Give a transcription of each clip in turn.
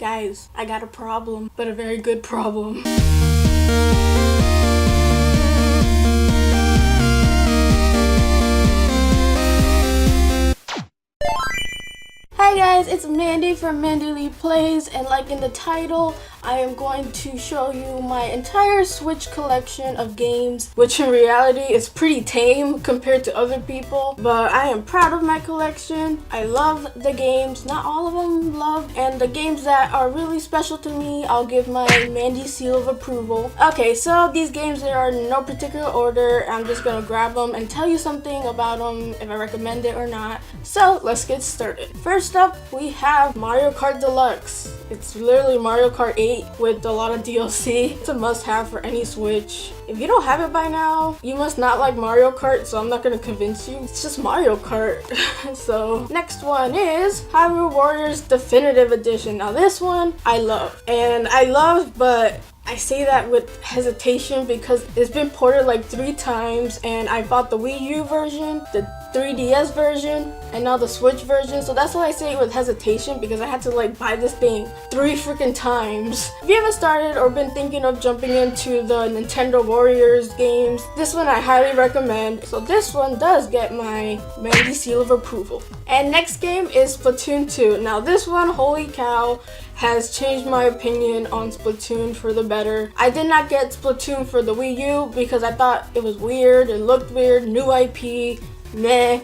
Guys, I got a problem, but a very good problem. Hi guys, it's Mandy from MandyleePlays, and like in the title, I am going to show you my entire Switch collection of games, which in reality is pretty tame compared to other people, but I am proud of my collection. I love the games, not all of them love, and the games that are really special to me, I'll give my Mandy seal of approval. Okay, so these games, they are in no particular order. I'm just gonna grab them and tell you something about them, if I recommend it or not. So let's get started. First up, we have Mario Kart Deluxe. It's literally Mario Kart 8 with a lot of DLC. It's a must-have for any Switch. If you don't have it by now, you must not like Mario Kart, so I'm not gonna convince you. It's just Mario Kart. So next one is Hyrule Warriors Definitive Edition. Now this one I love, but I say that with hesitation because it's been ported like 3 times, and I bought the Wii U version, the 3DS version, and now the Switch version. So that's why I say it with hesitation, because I had to like buy this thing 3 freaking times. If you haven't started or been thinking of jumping into the Nintendo Warriors games, this one I highly recommend. So this one does get my Mandy seal of approval. And next game is Splatoon 2. Now this one, holy cow, has changed my opinion on Splatoon for the better. I did not get Splatoon for the Wii U because I thought it was weird, it looked weird, new IP, meh.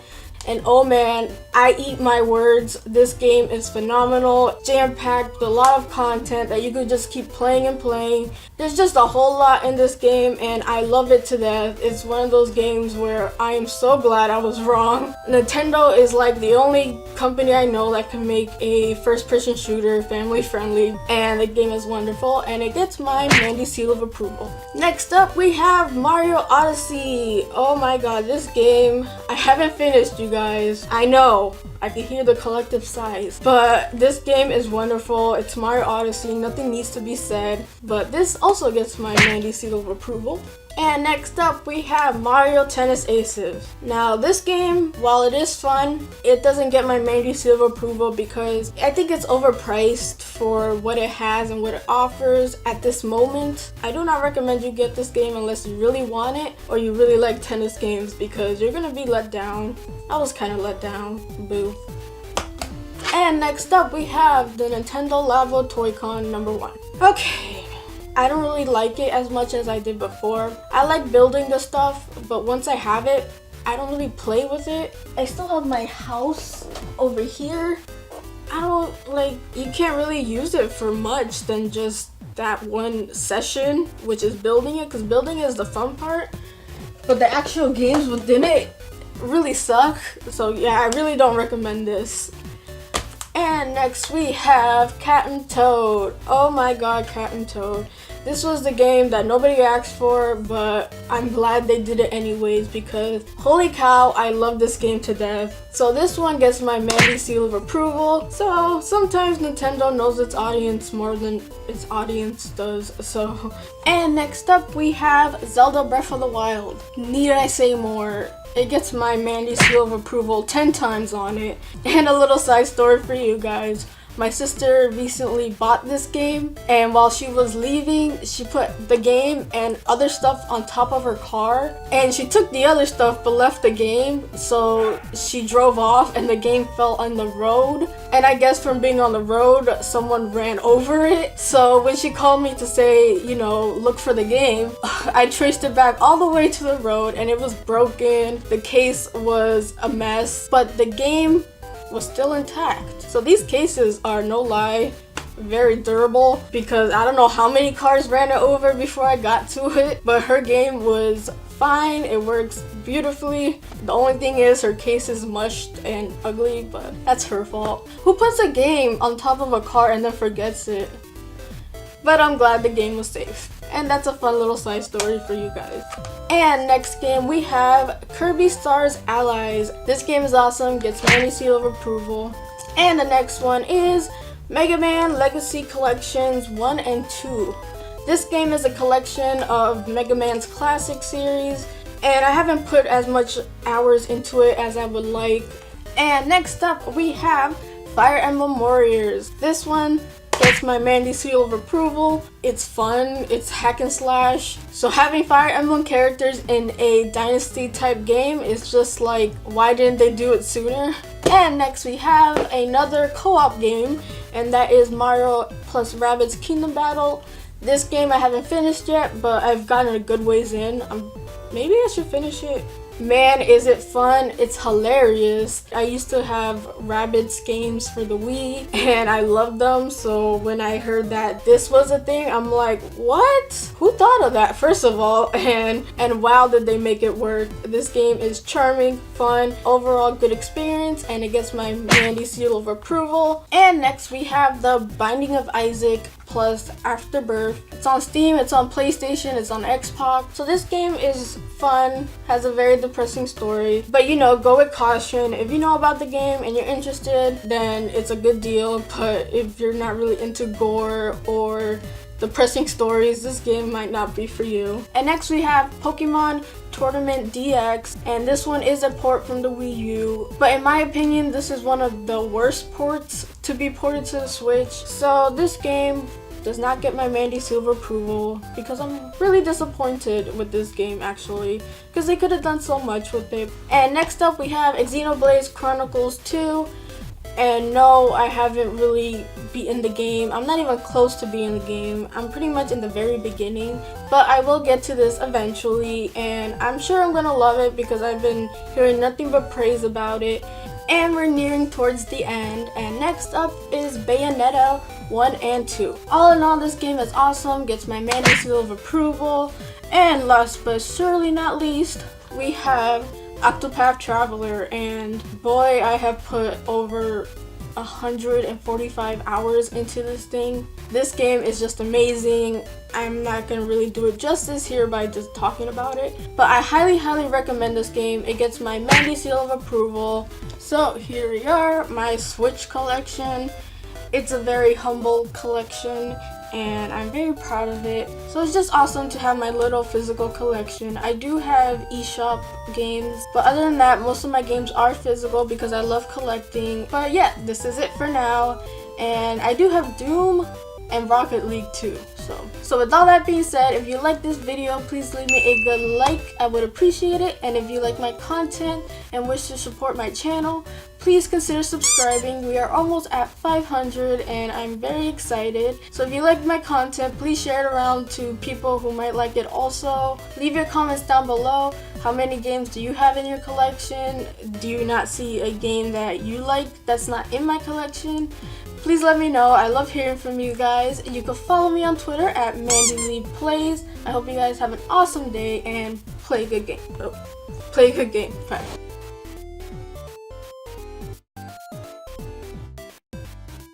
And oh man, I eat my words. This game is phenomenal, jam-packed with a lot of content that you could just keep playing and playing. There's just a whole lot in this game and I love it to death. It's one of those games where I am so glad I was wrong. Nintendo is like the only company I know that can make a first-person shooter family friendly, and the game is wonderful and it gets my Mandy seal of approval. Next up, we have Mario Odyssey. Oh my god, this game, I haven't finished, you guys. I know, I can hear the collective sighs, but this game is wonderful. It's Mario Odyssey, nothing needs to be said, but this also gets my Mandy seal of approval. And next up, we have Mario Tennis Aces. Now this game, while it is fun, it doesn't get my Mandy seal of approval because I think it's overpriced for what it has and what it offers at this moment. I do not recommend you get this game unless you really want it or you really like tennis games, because you're gonna be let down. I was kind of let down, boo. And next up, we have the Nintendo Labo Toy-Con #1. Okay. I don't really like it as much as I did before. I like building the stuff, but once I have it, I don't really play with it. I still have my house over here. You can't really use it for much than just that one session, which is building it, because building is the fun part, but the actual games within it really suck. So yeah, I really don't recommend this. And next we have Cat and Toad. Oh my god, Cat and Toad. This was the game that nobody asked for, but I'm glad they did it anyways because holy cow, I love this game to death. So this one gets my Mandy seal of approval. So sometimes Nintendo knows its audience more than its audience does. So, and next up we have Zelda Breath of the Wild. Need I say more? It gets my Mandy seal of approval 10 times on it. And a little side story for you guys. My sister recently bought this game, and while she was leaving, she put the game and other stuff on top of her car, and she took the other stuff but left the game. So she drove off and the game fell on the road, and I guess from being on the road, someone ran over it. So when she called me to say, you know, look for the game, I traced it back all the way to the road and it was broken. The case was a mess, but the game was still intact. So these cases are, no lie, very durable, because I don't know how many cars ran it over before I got to it, but her game was fine. It works beautifully. The only thing is her case is mushed and ugly, but that's her fault. Who puts a game on top of a car and then forgets it? But I'm glad the game was safe. And that's a fun little side story for you guys. And next game we have Kirby Stars Allies. This game is awesome, gets Mandy seal of approval. And the next one is Mega Man Legacy Collections 1 and 2. This game is a collection of Mega Man's classic series, and I haven't put as much hours into it as I would like. And next up we have Fire Emblem Warriors. This one gets my Mandy seal of approval. It's fun, it's hack and slash. So having Fire Emblem characters in a Dynasty type game is just like, why didn't they do it sooner? And next we have another co-op game, and that is Mario plus Rabbids Kingdom Battle. This game I haven't finished yet, but I've gotten a good ways in. Maybe I should finish it. Man, is it fun. It's hilarious. I used to have Rabbids games for the Wii and I loved them, so when I heard that this was a thing, I'm like, what? Who thought of that, first of all? And wow, did they make it work. This game is charming, fun, overall good experience, and it gets my Mandy seal of approval. And next we have The Binding of Isaac plus Afterbirth. It's on Steam, it's on PlayStation, it's on Xbox. So this game is fun, has a very depressing story, but you know, go with caution. If you know about the game and you're interested, then it's a good deal, but if you're not really into gore or depressing stories, this game might not be for you. And next we have Pokemon Tournament DX, and this one is a port from the Wii U, but in my opinion this is one of the worst ports to be ported to the Switch. So this game does not get my Mandy Silver approval because I'm really disappointed with this game actually, because they could have done so much with it. And next up we have Xenoblade Chronicles 2. And no, I haven't really beaten the game. I'm not even close to beating the game. I'm pretty much in the very beginning, but I will get to this eventually, and I'm sure I'm gonna love it because I've been hearing nothing but praise about it. And we're nearing towards the end. And next up is Bayonetta 1 and 2. All in all, this game is awesome, gets my Mandy seal of approval. And last but surely not least, we have Octopod Traveler, and boy, I have put over 145 hours into this thing. This game is just amazing. I'm not gonna really do it justice here by just talking about it, but I highly recommend this game. It gets my Mandy seal of approval. So here we are, my Switch collection. It's a very humble collection and I'm very proud of it. So it's just awesome to have my little physical collection. I do have eShop games, but other than that, most of my games are physical because I love collecting. But yeah, this is it for now. And I do have Doom and Rocket League too. So with all that being said, if you like this video, please leave me a good like. I would appreciate it. And if you like my content and wish to support my channel, please consider subscribing. We are almost at 500 and I'm very excited. So if you like my content, please share it around to people who might like it also. Leave your comments down below. How many games do you have in your collection? Do you not see a game that you like that's not in my collection? Please let me know. I love hearing from you guys. You can follow me on Twitter at MandyleePlays. I hope you guys have an awesome day and play a good game. Bye.